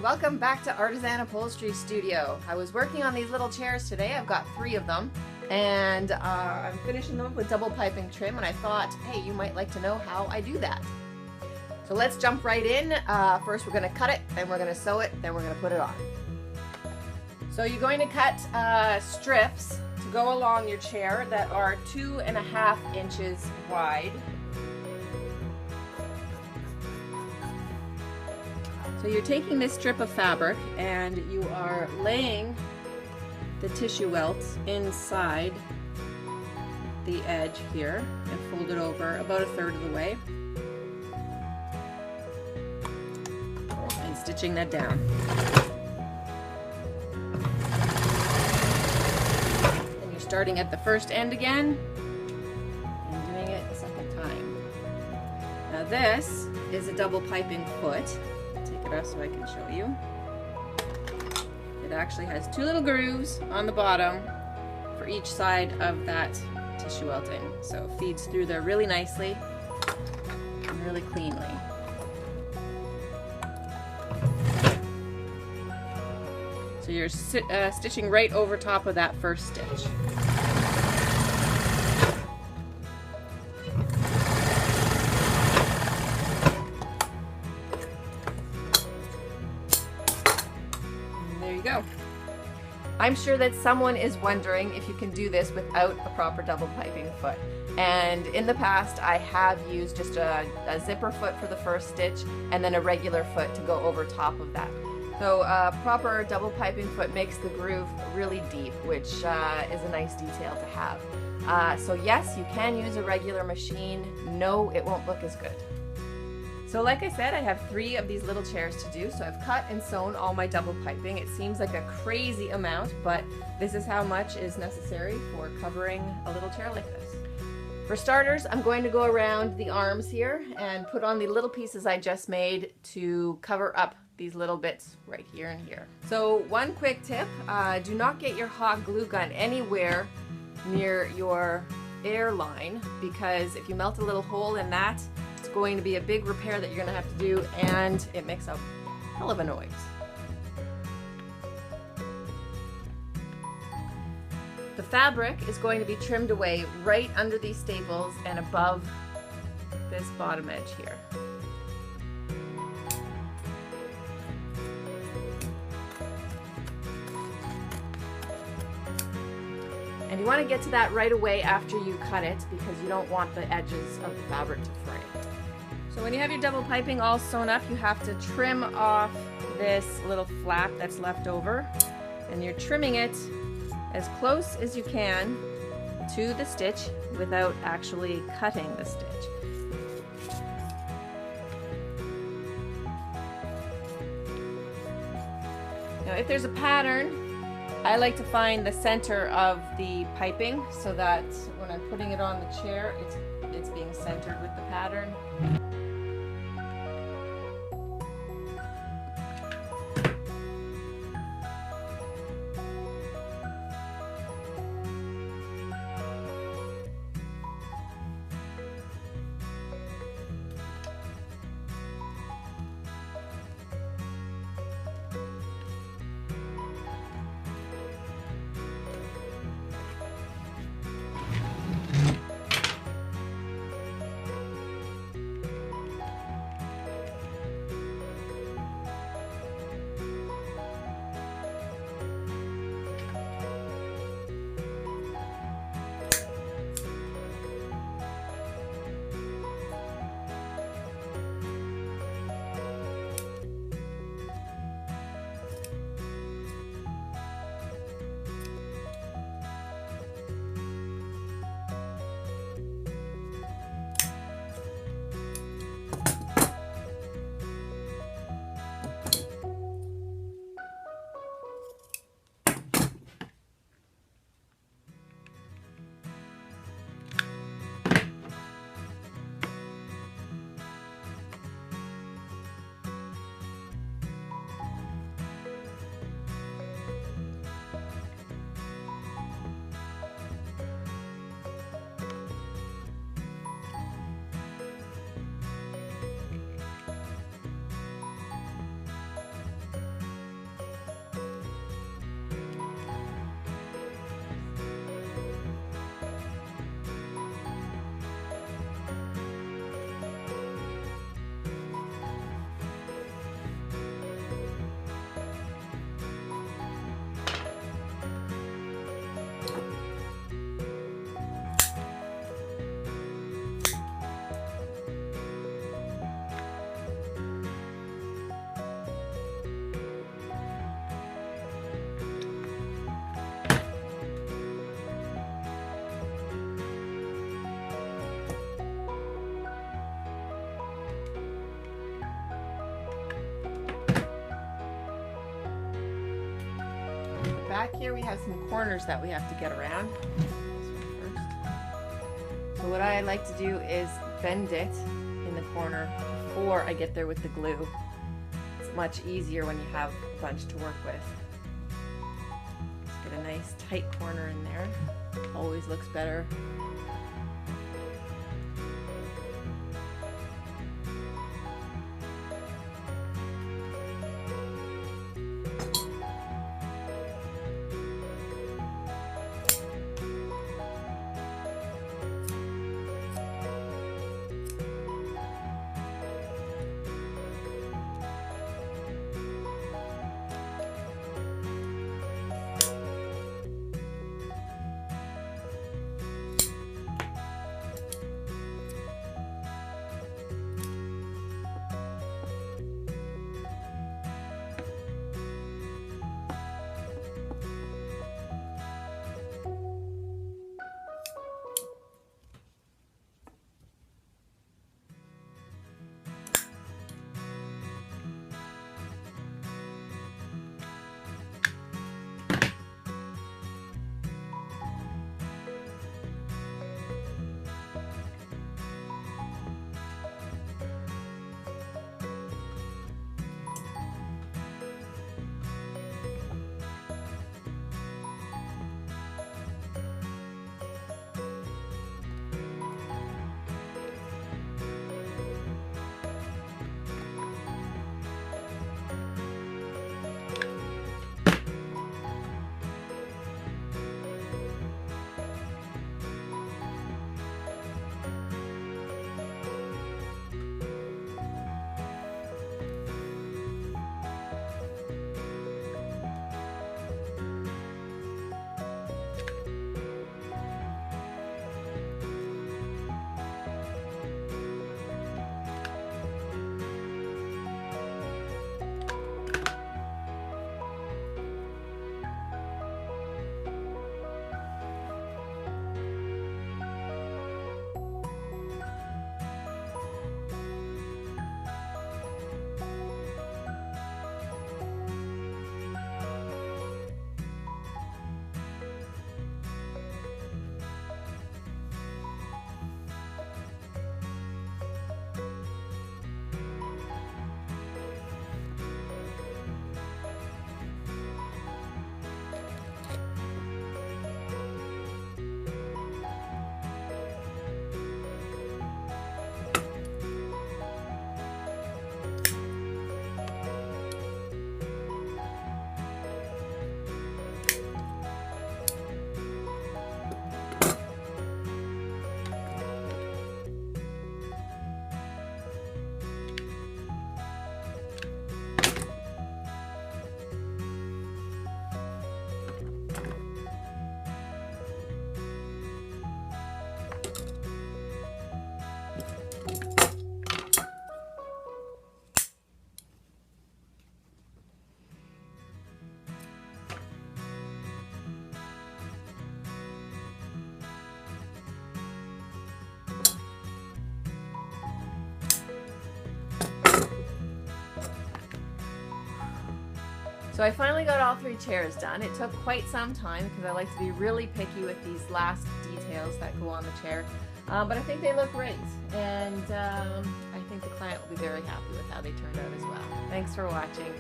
welcome back to Artisan Upholstery Studio. I was working on these little chairs today. I've got 3 of them, and I'm finishing them with double piping trim, and I thought, hey, you might like to know how I do that. So let's jump right in. First we're going to cut it, then we're going to sew it, then we're going to put it on. So you're going to cut strips to go along your chair that are 2.5 inches wide. So you're taking this strip of fabric and you are laying the tissue welts inside the edge here and fold it over about 1/3 of the way and stitching that down. And you're starting at the first end again and doing it a second time. Now this is a double piping foot. So I can show you. It actually has 2 little grooves on the bottom for each side of that tissue welting, so it feeds through there really nicely and really cleanly. So you're stitching right over top of that first stitch. Go. I'm sure that someone is wondering if you can do this without a proper double piping foot. And in the past I have used just a zipper foot for the first stitch and then a regular foot to go over top of that. So a proper double piping foot makes the groove really deep, which is a nice detail to have. So yes, you can use a regular machine. No, it won't look as good. So like I said, I have 3 of these little chairs to do, so I've cut and sewn all my double piping. It seems like a crazy amount, but this is how much is necessary for covering a little chair like this. For starters, I'm going to go around the arms here and put on the little pieces I just made to cover up these little bits right here and here. So one quick tip, do not get your hot glue gun anywhere near your air line, because if you melt a little hole in that, going to be a big repair that you're going to have to do, and it makes a hell of a noise. The fabric is going to be trimmed away right under these staples and above this bottom edge here. And you want to get to that right away after you cut it, because you don't want the edges of the fabric to fray. So when you have your double piping all sewn up, you have to trim off this little flap that's left over, and you're trimming it as close as you can to the stitch without actually cutting the stitch. Now if there's a pattern, I like to find the center of the piping so that when I'm putting it on the chair, it's being centered with the pattern. back here we have some corners that we have to get around. This one first. So what I like to do is bend it in the corner before I get there with the glue. It's much easier when you have a bunch to work with. Just get a nice tight corner in there. Always looks better. So I finally got all 3 chairs done. It took quite some time because I like to be really picky with these last details that go on the chair. But I think they look great, and I think the client will be very happy with how they turned out as well. Thanks for watching.